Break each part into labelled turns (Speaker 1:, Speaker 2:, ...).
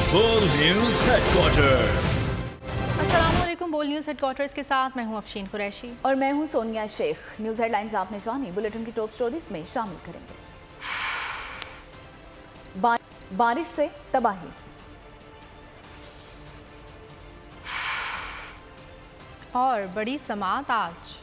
Speaker 1: बोल news headquarter.
Speaker 2: अस्सलामुअलैकुम। बोल न्यूज़ हेडक्वार्टर्स के साथ मैं हूं अफशीन कुरैशी
Speaker 3: और मैं हूं सोनिया शेख। न्यूज़ हेडलाइंस आपने जानी, बुलेटिन की टॉप स्टोरीज में शामिल करेंगे। बारिश से तबाही,
Speaker 2: और बड़ी समात आज।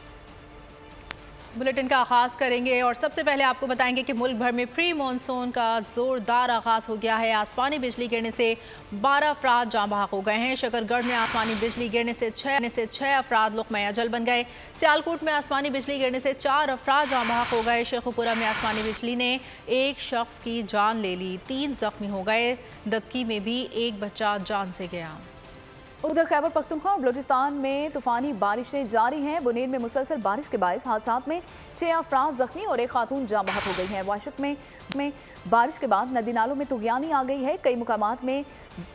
Speaker 2: बुलेटिन का आगाज करेंगे और सबसे पहले आपको बताएंगे कि मुल्क भर में प्री मानसून का जोरदार आगाज हो गया है। आसमानी बिजली गिरने से 12 अफराद जाँ बहक हो गए हैं। शकरगढ़ में आसमानी बिजली गिरने से 6 अफराद लुक़मा अजल बन गए। सियालकोट में आसमानी बिजली गिरने से 4 अफराद जाँ बहक हो गए। शेखुपुरा में आसमानी बिजली ने एक शख्स की जान ले ली, 3 जख्मी हो गए। दक्की में भी एक बच्चा जान से गया।
Speaker 3: उधर खैबर पख्तूनख्वा और बलूचिस्तान में तूफानी बारिशें जारी हैं। बुनेर में मुसलसल बारिश के बायस हादसात में 6 अफराद जख्मी और एक खातून जाँ बहक हो गई है। वाशिक में बारिश के बाद नदी नालों में तुगयानी आ गई है। कई मुकामात में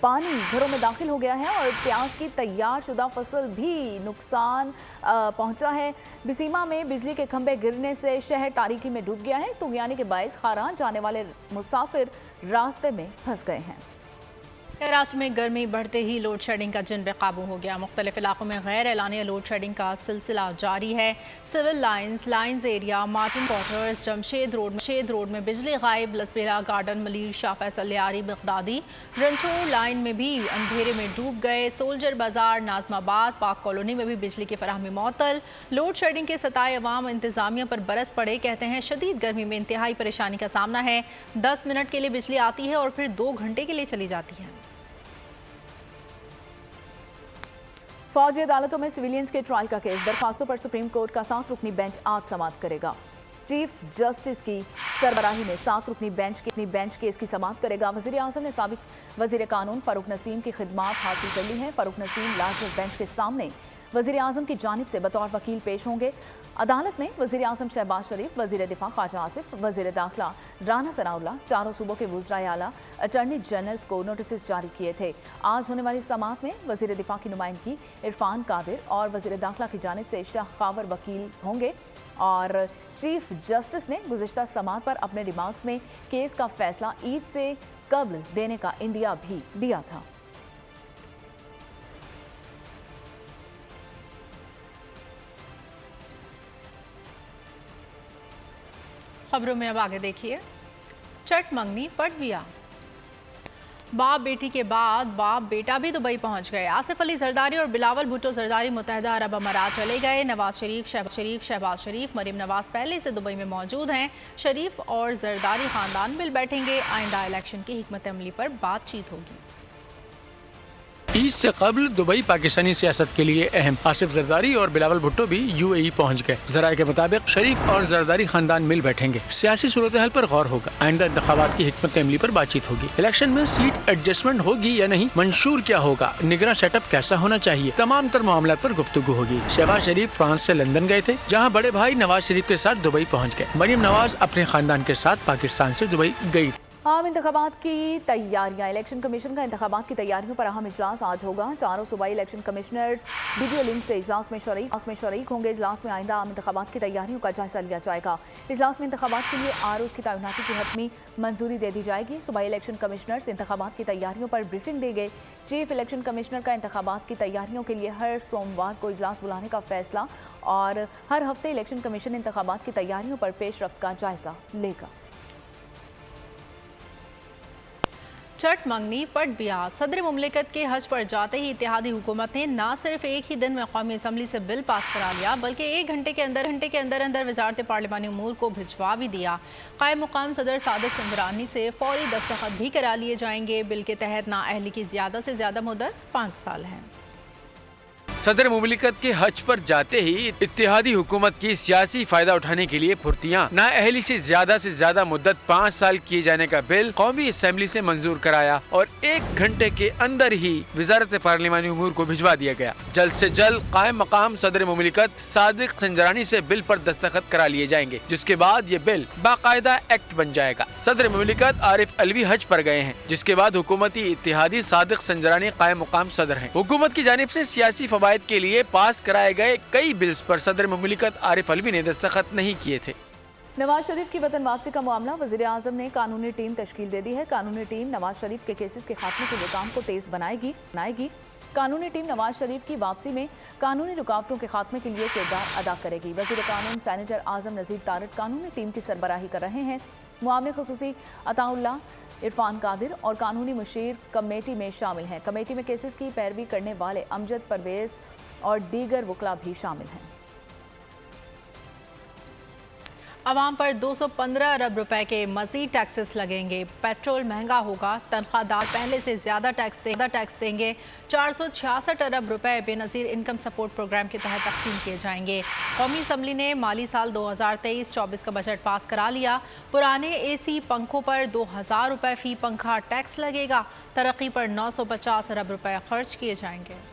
Speaker 3: पानी घरों में दाखिल हो गया है और प्याज की तैयार शुदा फसल भी नुकसान पहुंचा है। बिसीमा में बिजली के खंभे गिरने से शहर तारीकी में डूब गया है। तुगयानी के बायस खारान जाने वाले मुसाफिर रास्ते में फंस गए हैं।
Speaker 2: कराची में गर्मी बढ़ते ही लोड शेडिंग का जिन बेकाबू हो गया। मुख्तलिफ इलाकों में गैर एलानिया लोड शेडिंग का सिलसिला जारी है। Civil Lines area, Martin Quarters, Jamshed Road में बिजली गायब। लसबेला गार्डन, मलीर, शाह फैसल लियारी, बगदादी, रंचोर लाइन में भी अंधेरे में डूब गए। सोल्जर बाजार, नाजमाबाद, पाक कॉलोनी में भी बिजली की फराहमी मअतल। लोड शेडिंग के सताए अवाम इंतजामिया पर बरस पड़े। कहते हैं शदीद गर्मी में इंतहाई परेशानी का सामना है। 10 मिनट के लिए बिजली आती है और फिर 2 घंटे के लिए चली जाती है।
Speaker 3: फौजी अदालतों में सिविलियंस के ट्रायल का केस, दरखास्तों पर सुप्रीम कोर्ट का 7 रुकनी बेंच आज समाअत करेगा। चीफ जस्टिस की सरबराही में 7 रुकनी बेंच केस की समाअत करेगा। वज़ीर आज़म ने साबिक वज़ीर कानून फ़ारूक नसीम की खिदमात हासिल कर ली हैं। फ़ारूक नसीम लाजपत बेंच के सामने वज़ीर आज़म की जानिब से बतौर वकील पेश होंगे। अदालत ने वज़ीर आज़म शहबाज शरीफ, वज़ीर दिफा ख्वाजा आसिफ, वज़ीर दाखिला राना सनाउल्लाह, चारों सूबों के वुज़राए आला, अटॉर्नी जनरल्स को नोटिस जारी किए थे। आज होने वाली समाअत में वज़ीर दिफा की नुमाइंदगी इरफान कादिर और वज़ीर दाखिला की जानिब से शाह खावर वकील होंगे। और चीफ जस्टिस ने गुज़िश्ता समाअत पर अपने रिमार्क्स में केस का फैसला ईद से कब्ल देने का इंदिया भी दिया था।
Speaker 2: खबरों में अब आगे देखिए। चट मंगनी पट बिया। बाप बेटी के बाद बाप बेटा भी दुबई पहुंच गए। आसिफ अली जरदारी और बिलावल भुट्टो जरदारी मुत्तहिदा अरब अमारात चले गए। नवाज शरीफ, शहबाज शरीफ, मरीम नवाज पहले से दुबई में मौजूद हैं। शरीफ और जरदारी खानदान मिल बैठेंगे। आइंदा इलेक्शन की हिकमत अमली पर बातचीत होगी।
Speaker 4: ईद से कबल दुबई पाकिस्तानी सियासत के लिए अहम। आसिफ जरदारी और बिलावल भुट्टो भी UAE पहुंच गए। जराये के मुताबिक शरीफ और जरदारी खानदान मिल बैठेंगे। सियासी सूरत हाल पर गौर होगा। आइंदा इंतखाबात की हिकमत अमली पर बातचीत होगी। इलेक्शन में सीट एडजस्टमेंट होगी या नहीं, मंशूर क्या होगा, निगरान सेटअप कैसा होना चाहिए, तमाम तर मामला पर गुफ्तगू होगी। शहबाज शरीफ फ्रांस से लंदन गए थे, जहाँ बड़े भाई नवाज शरीफ के साथ दुबई पहुँच गए। मरीम नवाज अपने खानदान के साथ पाकिस्तान से दुबई गयी।
Speaker 3: आम इंतखाबात की तैयारियां। इलेक्शन कमीशन का इंतखाबात की तैयारियों पर अहम इजलास आज होगा। चारों सूबाई इलेक्शन कमिश्नर्स वीडियो लिंक से इजलास में शरीक होंगे। इजलास में आइंदा आम इंतखाबात की तैयारियों का जायजा लिया जाएगा। इजलास में इंतखाबात के लिए आरोज की तैनाती की हतमी मंजूरी दे दी जाएगी। सूबाई इलेक्शन कमिश्नर्स इंतखाबात की तैयारियों पर ब्रीफिंग देंगे। चीफ इलेक्शन कमिश्नर का इंतखाबात की तैयारियों के लिए हर सोमवार को इजलास बुलाने का फैसला और हर हफ्ते इलेक्शन कमीशन इंतखाबात की तैयारियों पर पेशरफ्त का जायजा लेगा।
Speaker 2: चट मंगनी पट बिया। सदर मुमलिकत के हज पर जाते ही इत्तेहादी हुकूमत ने न सिर्फ एक ही दिन में कौमी असम्बली से बिल पास करा लिया, बल्कि 1 घंटे के अंदर वजारत पार्लिमानी उमूर को भिजवा भी दिया। कायम मुकाम सदर सादिक संजरानी से फौरी दस्तखत भी करा लिए जाएंगे। बिल के तहत नाअहली की ज़्यादा से ज़्यादा मुद्दत 5 साल है।
Speaker 4: सदर मुमलिकत के हज पर जाते ही इत्तेहादी हुकूमत की सियासी फायदा उठाने के लिए फुर्तियां नाअहली से ज्यादा मुद्दत 5 साल किए जाने का बिल कौमी असम्बली से मंजूर कराया और 1 घंटे के अंदर ही वजारत पार्लिमानी उमूर को भिजवा दिया गया। जल्द से जल्द कायम मकाम सदर मुमलिकत सादिक संजरानी से बिल पर दस्तखत करा लिए जाएंगे, जिसके बाद ये बिल बाकायदा एक्ट बन जाएगा। सदर मुमलिकत आरिफ अलवी हज पर गए हैं, जिसके बाद हुकूमती इत्तेहादी सादिक संजरानी कायम मकाम सदर हैं। हुकूमत की जानिब से सियासी फवायद के लिए पास कराए गए कई बिल्स पर सदर मुमलिकत आरिफ अलवी ने दस्तखत नहीं किए थे।
Speaker 3: नवाज शरीफ की वतन वापसी का मामला, वजीर आजम ने कानूनी टीम तश्कील दे दी है। कानूनी टीम नवाज शरीफ के केसेस के खात्मे के लिए काम को तेज बनाएगी। कानूनी टीम नवाज शरीफ की वापसी में कानूनी रुकावटों के खात्मे के लिए किरदार अदा करेगी। वजीर कानून सेनेटर आजम नज़ीर तारड़ कानूनी टीम की सरबराही कर रहे हैं। मुआविन खुसूसी अताउल्लाह, इरफान कादिर और कानूनी मुशीर कमेटी में शामिल हैं। कमेटी में केसेस की पैरवी करने वाले अमजद, परवेज और दीगर वकला भी शामिल हैं।
Speaker 2: आवाम पर 215 अरब रुपए के मजीद टैक्सेस लगेंगे। पेट्रोल महंगा होगा। तनख्वाहदार पहले से ज़्यादा टैक्स देंगे। 466 अरब रुपए बेनज़ीर इनकम सपोर्ट प्रोग्राम के तहत तकसीम किए जाएंगे। कौमी असम्बली ने माली साल 2023-24 का बजट पास करा लिया। पुराने AC पंखों पर 2000 रुपए फ़ी पंखा टैक्स लगेगा। तरक्की पर 950 अरब रुपए खर्च किए जाएंगे।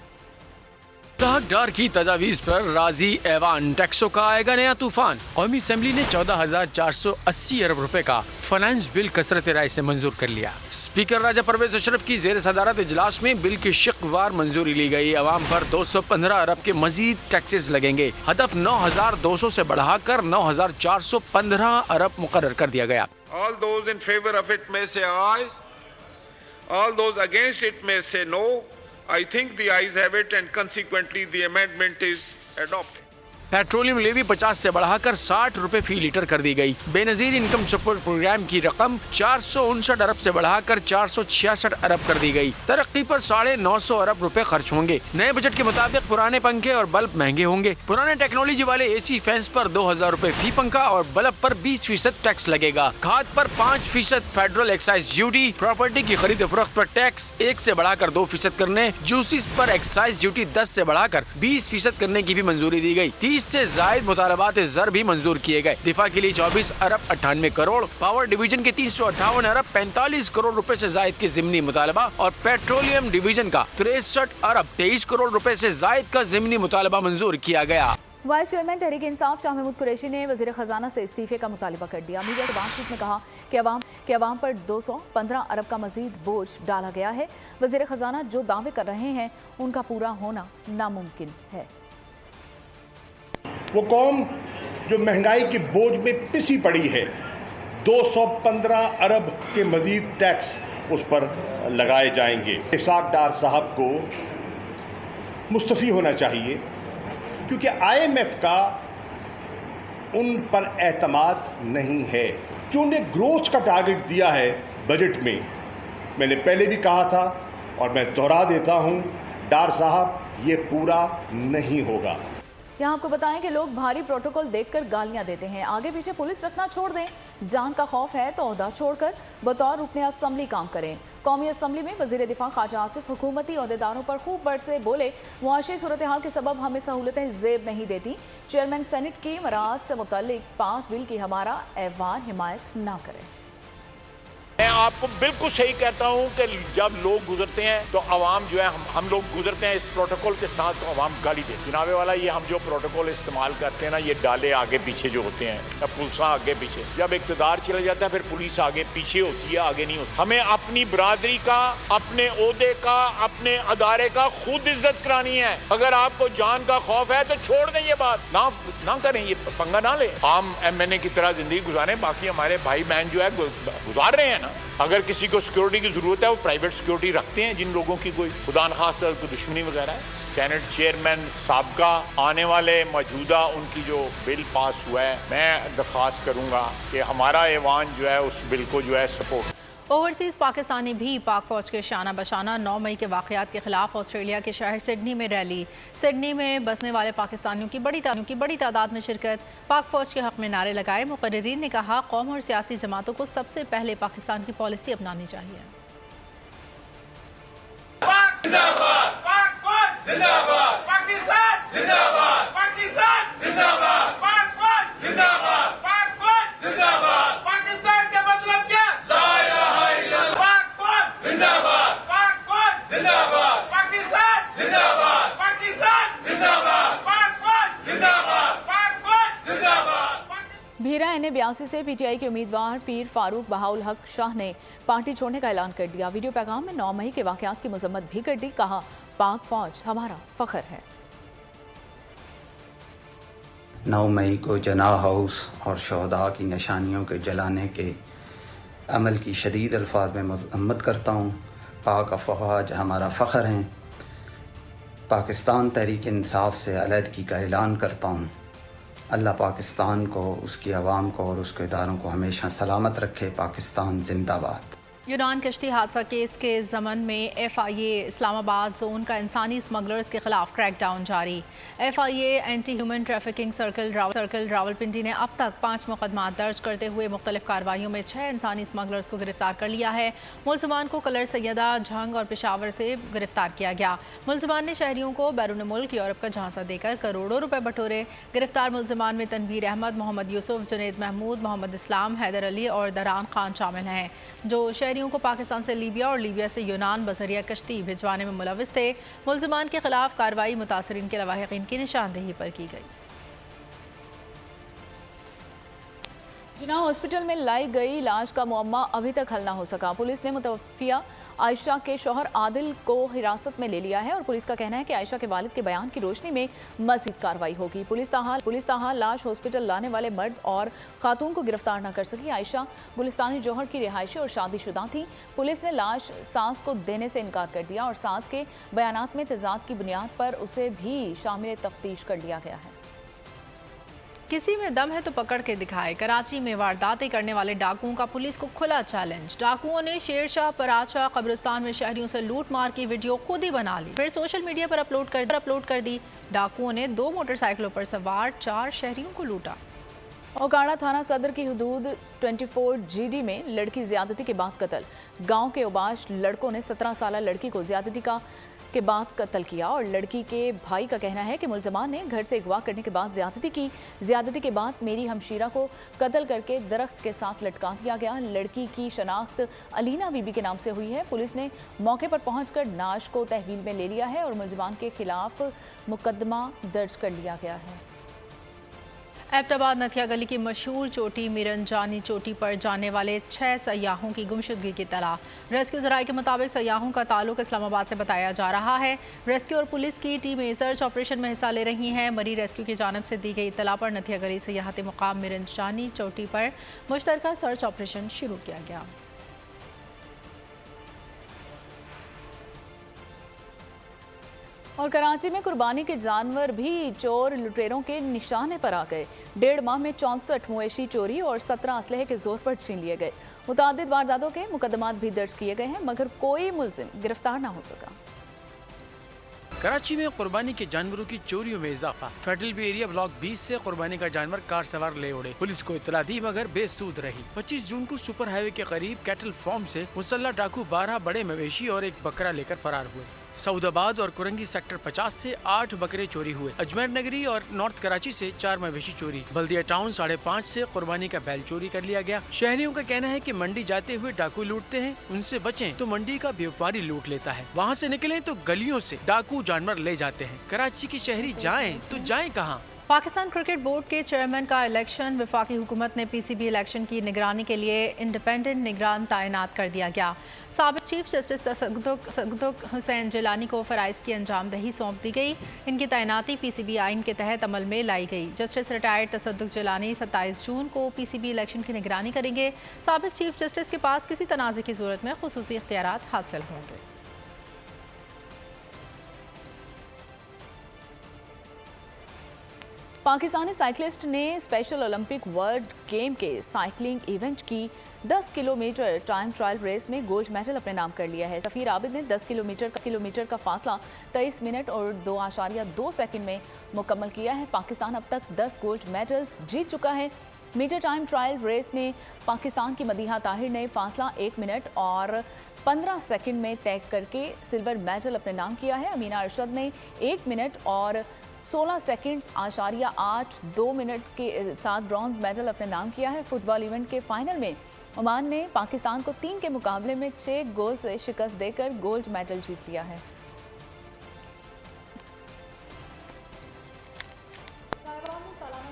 Speaker 4: डार की तजावीज़ पर राजी ऐवान, टैक्सों का आएगा नया तूफान। कौमी असम्बली ने 14,480 अरब रुपए का फाइनेंस बिल कसरत राय से मंजूर कर लिया। स्पीकर राजा परवेज अशरफ की जेर सदारत इजलास में बिल की शिकवार मंजूरी ली गई। आवाम पर 215 अरब के मजीद टैक्सेस लगेंगे। हदफ 9,200 से बढ़ाकर 9,415 अरब मुकर्रर कर दिया गया।
Speaker 5: All those in favor of it may say ayes. All those against it may say no. I think the ayes have it and consequently the amendment is adopted.
Speaker 4: Petroleum levy 50 से बढ़ाकर 60 रुपए फी लीटर कर दी गई। Benazir income support programme की रकम 459 अरब से बढ़ाकर 466 अरब कर दी गई। तरक्की पर 950 अरब रुपए खर्च होंगे। नए बजट के मुताबिक पुराने पंखे और बल्ब महंगे होंगे। पुराने टेक्नोलॉजी वाले AC फैंस पर 2000 रुपए फी पंखा और बल्ब पर 20% टैक्स लगेगा। खाद पर 5% फेडरल एक्साइज ड्यूटी। प्रॉपर्टी की खरीद फरोख्त पर टैक्स 1 से बढ़ाकर 2% करने। जूसेस पर एक्साइज ड्यूटी 10 से बढ़ाकर 20% करने की भी मंजूरी दी गई। 30 से जायद मुतालबात ज़र भी मंजूर किए गए। दिफा के लिए 24 अरब 98 करोड़, पावर डिवीजन के 358 अरब 45 करोड़ रुपए से जायद के ज़िमनी मुतालबा और पेट्रोलियम डिवीजन का 63 अरब 23 करोड़ रुपए से जायद का ज़िमनी मुतालबा मंजूर किया गया।
Speaker 3: वाइस चेयरमैन तहरीक इंसाफ शाह महमूद कुरैशी ने वज़ीर ख़जाना से इस्तीफे का मुतालबा कर दिया। मीडिया से बातचीत में कहा कि अवाम पर 215 अरब का मजीद बोझ डाला गया है। वज़ीर ख़जाना जो दावे कर रहे हैं उनका पूरा होना नामुमकिन है।
Speaker 6: वो कौम जो महंगाई के बोझ में पिसी पड़ी है, 215 अरब के मजीद टैक्स उस पर लगाए जाएंगे। इसाक डार साहब को मुस्तफ़ी होना चाहिए क्योंकि IMF का उन पर एतमाद नहीं है। जो उन्हें ग्रोथ का टारगेट दिया है बजट में, मैंने पहले भी कहा था और मैं दोहरा देता हूँ, डार साहब ये पूरा नहीं होगा।
Speaker 3: यहाँ आपको बताएं कि लोग भारी प्रोटोकॉल देखकर गालियां देते हैं। आगे पीछे पुलिस रखना छोड़ दें। जान का खौफ है तो ओहदा छोड़कर बतौर रुकने असम्बली काम करें। कौमी असम्बली में वज़ीर दिफा ख्वाजा आसिफ हुकूमती अहदेदारों पर खूब बरसे, बोले मुआशी सूरत हाल के सबब हमें सहूलतें ज़ेब नहीं देती। चेयरमैन सेनेट की मराहत से मुतल्लिक पास बिल की हमारा ऐवान हिमायत ना करे।
Speaker 7: मैं आपको बिल्कुल सही कहता हूं कि जब लोग गुजरते हैं तो आवाम जो है हम लोग गुजरते हैं इस प्रोटोकॉल के साथ तो आवाम गाली देती है। जनाबे वाला ये हम जो प्रोटोकॉल इस्तेमाल करते हैं ना, ये डाले आगे पीछे जो होते हैं या पुलिस आगे पीछे, जब इक़्तिदार चला जाता है फिर पुलिस आगे पीछे होती है, आगे नहीं होती। हमें अपनी बरादरी का, अपने ओहदे का, अपने अदारे का खुद इज्जत करानी है। अगर आपको जान का खौफ है तो छोड़ दें, ये बात ना करें, ये पंगा ना ले। आम MNA की तरह जिंदगी गुजारें। बाकी हमारे भाई बहन जो है गुजार रहे हैं ना, अगर किसी को सिक्योरिटी की जरूरत है वो प्राइवेट सिक्योरिटी रखते हैं। जिन लोगों की कोई खुदा न खास्ता कोई दुश्मनी वगैरह है, सेनेट चेयरमैन साहब का आने वाले मौजूदा उनकी जो बिल पास हुआ है, मैं दरख्वास्त करूंगा कि हमारा ऐवान जो है उस बिल को जो है सपोर्ट।
Speaker 2: ओवरसीज़ पाकिस्तानी भी पाक फ़ौज के शाना बशाना 9 मई के वाक़यात के खिलाफ ऑस्ट्रेलिया के शहर सिडनी में रैली। सिडनी में बसने वाले पाकिस्तानियों की बड़ी तादाद में शिरकत। पाक फ़ौज के हक़ में नारे लगाए। मुक़र्रिरीन ने कहा कौम और सियासी जमातों को सबसे पहले पाकिस्तान की पॉलिसी अपनानी चाहिए।
Speaker 3: भीरा NA82 से PTI के उम्मीदवार पीर फारूक बहाउल हक शाह ने पार्टी छोड़ने का ऐलान कर दिया। वीडियो पैगाम में 9 मई के वाक़यात की मजम्मत भी कर दी। कहा पाक फौज हमारा फख्र है।
Speaker 8: 9 मई को जना हाउस और शहदा की निशानियों के जलाने के अमल की शदीद अल्फाज में मज़म्मत करता हूँ। पाक अफवाज हमारा फ़ख्र हैं। पाकिस्तान तहरीक इंसाफ से अलहदगी का ऐलान करता हूँ। अल्लाह पाकिस्तान को, उसकी आवाम को और उसके इदारों को हमेशा सलामत रखे। पाकिस्तान जिंदाबाद।
Speaker 2: यूनान कश्ती हादसा केस के ज़मन में FIA इस्लामाबाद जोन का इंसानी स्मगलर्स के खिलाफ क्रैकडाउन जारी। FIA anti human trafficking circle Rawalpindi ने अब तक 5 मुकदमा दर्ज करते हुए मुख्तलिफ कार्रवाइयों में 6 इंसानी स्मगलर्स को गिरफ्तार कर लिया है। मुलजमान को कलर सैयदा, झंग और पेशावर से गिरफ्तार किया गया। मुलजमान ने शहरियों को बैरून मुल्क यूरोप का झांसा देकर करोड़ों रुपए बटोरे। गिरफ्तार मुलजमान में तनवीर अहमद, मोहम्मद यूसुफ, जुनैद महमूद, मोहम्मद इस्लाम, हैदर अली और दरान खान शामिल हैं, जो शहरियों को पाकिस्तान से लीबिया और लीबिया से यूनान बजरिया कश्ती भिजवाने में मुलविस थे। मुलजमान के खिलाफ कार्रवाई मुतासरीन के लवाहिकीन की निशानदेही पर की गई।
Speaker 3: जिना हॉस्पिटल में लाई गई लाश का मुअम्मा अभी तक हल ना हो सका। पुलिस ने मुतवफ़िया आयशा के शौहर आदिल को हिरासत में ले लिया है और पुलिस का कहना है कि आयशा के वालिद के बयान की रोशनी में मज़ीद कार्रवाई होगी। पुलिस ताहाल लाश हॉस्पिटल लाने वाले मर्द और खातून को गिरफ्तार न कर सकी। आयशा गुलिस्तानी जौहर की रिहायशी और शादीशुदा थी। पुलिस ने लाश सांस को देने से इनकार कर दिया और सांस के बयानात में तजाद की बुनियाद पर उसे भी शामिल तफ्तीश कर लिया गया है।
Speaker 2: किसी में दम है तो पकड़ के दिखाए। कराची में वारदातें करने वाले डाकुओं का पुलिस को खुला चैलेंज। डाकुओं ने शेरशाह पराचा कब्रिस्तान में शहरियों से लूट मार की वीडियो खुद ही बना ली, फिर सोशल मीडिया पर अपलोड कर दी। डाकुओं ने 2 मोटरसाइकिलों पर सवार 4 शहरियों को लूटा।
Speaker 3: ओकाड़ा थाना सदर की हुदूद 24 GD में लड़की ज्यादती के बाद कत्ल। गांव के उबाश लड़कों ने 17 साल लड़की को ज्यादती के बाद कत्ल किया और लड़की के भाई का कहना है कि मुलजमान ने घर से अगवा करने के बाद ज्यादती की। ज्यादती के बाद मेरी हमशीरा को कत्ल करके दरख्त के साथ लटका दिया गया। लड़की की शनाख्त अलीना बीबी के नाम से हुई है। पुलिस ने मौके पर पहुंचकर नाश को तहवील में ले लिया है और मुलजमान के खिलाफ मुकदमा दर्ज कर लिया गया है।
Speaker 2: एबटाबाद नथिया गली की मशहूर चोटी मिरनजानी चोटी पर जाने वाले 6 सयाहों की गुमशुदगी की तला। रेस्क्यू ज़राए के मुताबिक सयाहों का ताल्लुक इस्लामाबाद से बताया जा रहा है। रेस्क्यू और पुलिस की टीमें सर्च ऑपरेशन में हिस्सा ले रही हैं। मरी रेस्क्यू की जानब से दी गई इतला पर नथिया गली सयाहती मुकाम मिरनजानी चोटी पर मुश्तरका सर्च ऑपरेशन शुरू किया गया।
Speaker 3: और कराची में कुर्बानी के जानवर भी चोर लुटेरों के निशाने पर आ गए। 1.5 माह में 64 मवेशी चोरी और 17 असलहे के जोर पर छीन लिए गए। मुतादिद वारदातों के मुकदमात भी दर्ज किए गए हैं मगर कोई मुलजिम गिरफ्तार न हो सका।
Speaker 4: कराची में कुर्बानी के जानवरों की चोरियों में इजाफा। फेडरल बी एरिया ब्लॉक 20 से कुर्बानी का जानवर कार सवार ले उड़े। पुलिस को इतला दी मगर बेसूद रही। 25 जून को सुपर हाईवे के करीब कैटल फार्म से मुसल्ला डाकू 12 बड़े मवेशी और एक बकरा लेकर फरार हुए। सऊदाबाद और कुरंगी सेक्टर 50 से 8 बकरे चोरी हुए। अजमेर नगरी और नॉर्थ कराची से 4 मवेशी चोरी। बल्दिया टाउन 5.5 से कुर्बानी का बैल चोरी कर लिया गया। शहरियों का कहना है कि मंडी जाते हुए डाकू लूटते हैं, उनसे बचें तो मंडी का व्यापारी लूट लेता है। वहाँ से निकलें तो गलियों से डाकू जानवर ले जाते हैं। कराची के शहरी जाएं तो जाएं कहाँ।
Speaker 2: पाकिस्तान क्रिकेट बोर्ड के चेयरमैन का इलेक्शन। वफाकी हुकूमत ने PCB इलेक्शन की निगरानी के लिए इंडिपेंडेंट निगरान तैनात कर दिया गया। साबिक चीफ जस्टिस तसद्दुक हुसैन जिलानी को फ़राइज़ की अंजामदही सौंप दी गई। इनकी तैनाती PCB आइन के तहत अमल में लाई गई। जस्टिस रिटायर्ड तसद्दुक जिलानी 27 जून को PCB इलेक्शन की निगरानी करेंगे। साबिक चीफ जस्टिस के पास किसी तनाज़े की सूरत में खुसूसी इख्तियारात हासिल होंगे।
Speaker 3: पाकिस्तानी साइकिलिस्ट ने स्पेशल ओलंपिक वर्ल्ड गेम के साइकिलिंग इवेंट की 10 किलोमीटर टाइम ट्रायल रेस में गोल्ड मेडल अपने नाम कर लिया है। सफ़ीर आबिद ने 10 किलोमीटर का फासला 23 मिनट और 2.2 सेकंड में मुकम्मल किया है। पाकिस्तान अब तक 10 गोल्ड मेडल्स जीत चुका है। मीटर टाइम ट्रायल रेस में पाकिस्तान की मदीहा ताहिर ने फासला 1 मिनट और 15 सेकंड में तय करके सिल्वर मेडल अपने नाम किया है। अमीना अरशद ने 1 मिनट और 16 सेकंड्स 8.2 मिनट के साथ ब्रॉन्ज मेडल अपने नाम किया है। फुटबॉल इवेंट के फाइनल में ओमान ने पाकिस्तान को 3 के मुकाबले में 6 गोल से शिकस्त देकर गोल्ड मेडल जीत लिया है।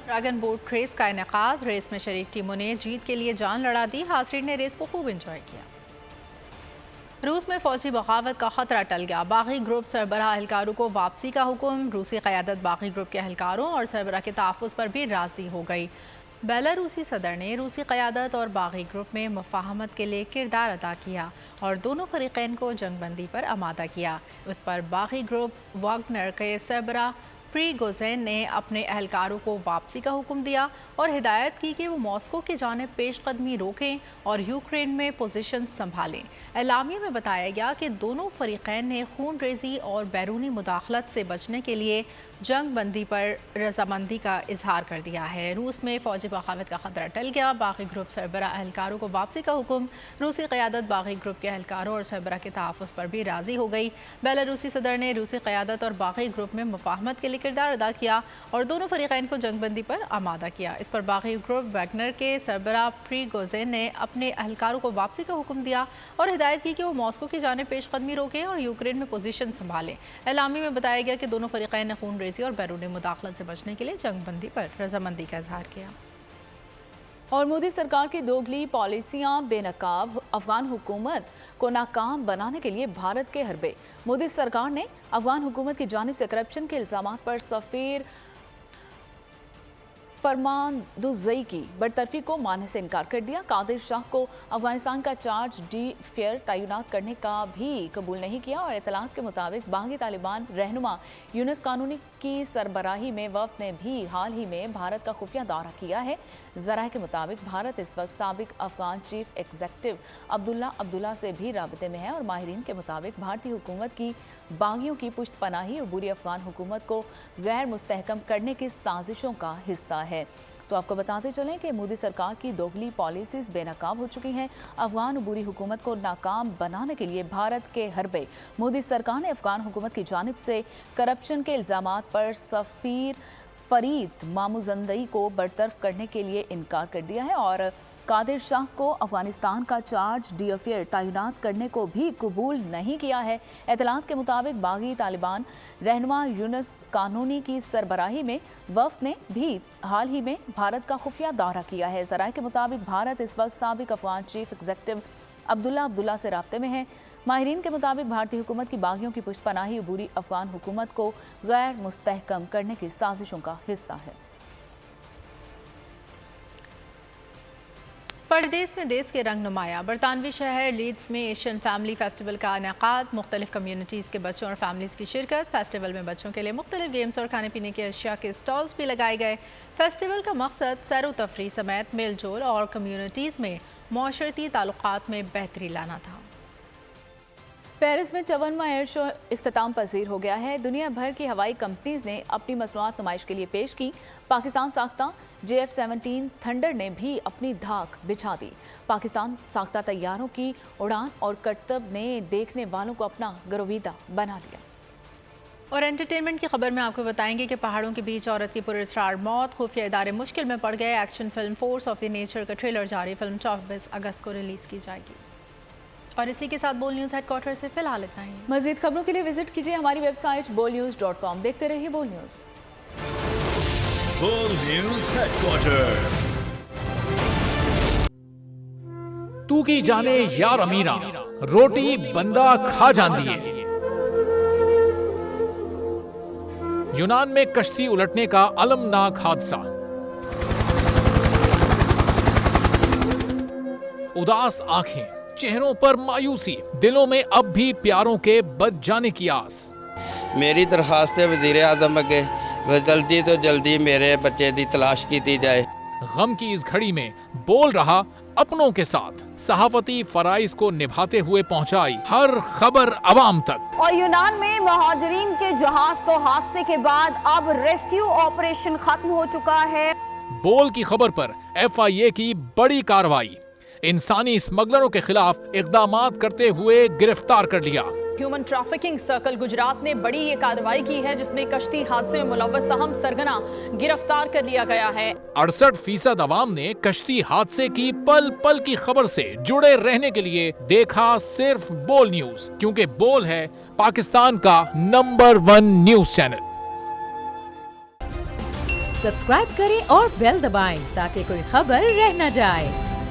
Speaker 2: ड्रैगन बोट रेस का इनेकाद। रेस में शरीक टीमों ने जीत के लिए जान लड़ा दी। हाज़रीन ने रेस को खूब एंजॉय किया। रूस में फौजी बगावत का खतरा टल गया। बागी ग्रुप सरबराह एहलकारों को वापसी का हुक्म। रूसी क़यादत बागी ग्रुप के एहलकारों और सरबराह के तहफ़्फ़ुज़ पर भी राज़ी हो गई। बेलारूसी सदर ने रूसी क़यादत और बागी ग्रुप में मुफ़ाहमत के लिए किरदार अदा किया और दोनों फ़रीक़ैन को जंगबंदी पर आमादा किया। उस पर बागी ग्रुप वागनर के सरबराह प्रिगोजिन ने अपने एहलकारों को वापसी का हुक्म दिया और हिदायत की कि वो मॉस्को की जानिब पेशकदमी रोकें और यूक्रेन में पोजीशन संभालें। एलामिया में बताया गया कि दोनों फरीक़ैन ने खून रेजी और बैरूनी मुदाखलत से बचने के लिए जंग बंदी पर रजामंदी का इजहार कर दिया है। रूस में फौजी बगावत का खतरा टल गया। बागी ग्रुप सरबराह एहलकारों को वापसी का हुक्म। रूसी क़यादत बागी ग्रुप के एहलकारों और सरबराह के तहफ़्फ़ुज़ पर भी राज़ी हो गई। बेलारूसी सदर ने रूसी क़यादत और बागी ग्रुप में मुफ़ाहमत के लिए किरदार अदा किया और दोनों फरीक़ैन को जंगबंदी पर आमादा किया। इस पर बागी ग्रुप वैगनर के सरबराह प्रिगोजिन ने अपने एहलकारों को वापसी का हुक्म दिया और हिदायत की कि वो मॉस्को की जानिब पेशकदमी रोकें और यूक्रेन में पोजीशन संभालें। एलामी में बताया गया कि दोनों फरीक़ैन ने खून रेजी और बैरूनी मुदाखलत से बचने के लिए जंगबंदी पर रजामंदी का इजहार किया।
Speaker 3: और मोदी सरकार की दोगली पॉलिसियां बेनकाब, अफगान हुकूमत को नाकाम बनाने के लिए भारत के हरबे। मोदी सरकार ने अफगान हुकूमत की जानिब से करप्शन के इल्जामात पर सफ़ीर फरमानदुज़ई की बरतरफी को मानने से इनकार कर दिया। कादिर शाह को अफगानिस्तान का चार्ज d'affaires तैनात करने का भी कबूल नहीं किया और इतलात के मुताबिक बागी तालिबान रहनुमा यूनुस कानूनी की सरबराही में वफ़द ने भी हाल ही में भारत का खुफिया दौरा किया है। ज़राए के मुताबिक भारत इस वक्त साबिक अफगान चीफ एग्जीक्यूटिव अब्दुल्ला से भी राबते में है और माहिरीन के मुताबिक भारतीय हुकूमत की बागियों की पुश्त पनाही अबूरी अफगान हुकूमत को गैर मुस्तहकम करने की साजिशों का हिस्सा है। तो आपको बताते चलें कि मोदी सरकार की दोगली पॉलिसीज़ बेनकाब हो चुकी हैं। अफगान अबूरी हुकूमत को नाकाम बनाने के लिए भारत के हरबे मोदी सरकार ने अफगान हुकूमत की जानिब से करप्शन के इल्ज़ामात पर सफ़ीर फरीद मामुजंदई को बरतरफ करने के लिए इनकार कर दिया है और कादिर शाह को अफगानिस्तान का चार्ज d'affaires तैनात करने को भी कबूल नहीं किया है। एतलात के मुताबिक बागी तालिबान रहनुमा यूनुस कानूनी की सरबराही में वफ़द ने भी हाल ही में भारत का खुफिया दौरा किया है। ज़राए के मुताबिक भारत इस वक्त साबिक अफगान चीफ एग्जीक्यूटिव अब्दुल्ला से राब्ते में है। माहिरीन के मुताबिक भारतीय हुकूमत की बागियों की पुश्तपनाही अबूरी अफगान हुकूमत को गैर मुस्तहकम करने की साजिशों का हिस्सा है।
Speaker 2: परदेस में देश के रंग नुमाया। बरतानवी शहर लीड्स में एशियन फैमिली फेस्टिवल का इनेकाद। मुख्तलिफ कम्यूनिटीज़ के बच्चों और फैमिलीज़ की शिरकत। फेस्टिवल में बच्चों के लिए मुख्तलिफ गेम्स और खाने पीने की अशिया के स्टॉल्स भी लगाए गए। फेस्टिवल का मकसद सैर व तफरी समेत मेल जोल और कम्यूनिटीज़ में माशरती ताल्लुकात में बेहतरी लाना था।
Speaker 3: पेरिस में 54वां एयर शो इख्तिताम पजीर हो गया है। दुनिया भर की हवाई कंपनीज ने अपनी मसनूआत नुमाइश के लिए पेश की। पाकिस्तान साख्ता JF-17 थंडर ने भी अपनी धाक बिछा दी। पाकिस्तान साख्ता तैयारों की उड़ान और करतब ने देखने वालों को अपना गरोवीदा बना लिया।
Speaker 2: और एंटरटेनमेंट की खबर में आपको बताएंगे कि पहाड़ों के बीच औरत की पुरस्कार मौत, खुफिया इदारे मुश्किल में पड़ गए। Action film force of the nature का ट्रेलर जारी। फिल्म 24 अगस्त को रिलीज़ की जाएगी। और इसी के साथ बोल न्यूज़ हेडक्वार्टर से फिलहाल इतना ही।
Speaker 3: मज़ीद खबरों के लिए विजिट कीजिए हमारी वेबसाइट bolnews.com। देखते रहिए बोल न्यूज़।
Speaker 1: बोल न्यूज़ हेडक्वार्टर।
Speaker 9: तू की जाने यार अमीरा, रोटी बंदा खा जाती है। यूनान में कश्ती उलटने का अलमनाक हादसा। उदास आंखें, चेहरों पर मायूसी, दिलों में अब भी प्यारों के बच जाने की आस।
Speaker 10: मेरी दरखास्त है वज़ीर आज़म अगे जल्दी तो जल्दी मेरे बच्चे की तलाश की जाए।
Speaker 9: गम की इस घड़ी में बोल रहा अपनों के साथ सहाफती फराइज को निभाते हुए पहुंचाई हर खबर अवाम तक।
Speaker 11: और यूनान में महाजरीन के जहाज को हादसे के बाद अब रेस्क्यू ऑपरेशन खत्म हो चुका है।
Speaker 9: बोल की खबर पर FIA की बड़ी कार्रवाई। इंसानी स्मगलरों के खिलाफ इक़दामात करते हुए गिरफ्तार कर लिया।
Speaker 11: ह्यूमन ट्रैफिकिंग सर्कल गुजरात ने बड़ी ये कार्रवाई की है जिसमें कश्ती हादसे में मुलव्वस अहम सरगना गिरफ्तार कर लिया गया है।
Speaker 9: 68% अवाम ने कश्ती हादसे की पल पल की खबर से जुड़े रहने के लिए देखा सिर्फ बोल न्यूज, क्योंकि बोल है पाकिस्तान का नंबर 1 न्यूज चैनल।
Speaker 12: सब्सक्राइब करें और बेल दबाएं ताकि कोई खबर रह न जाए।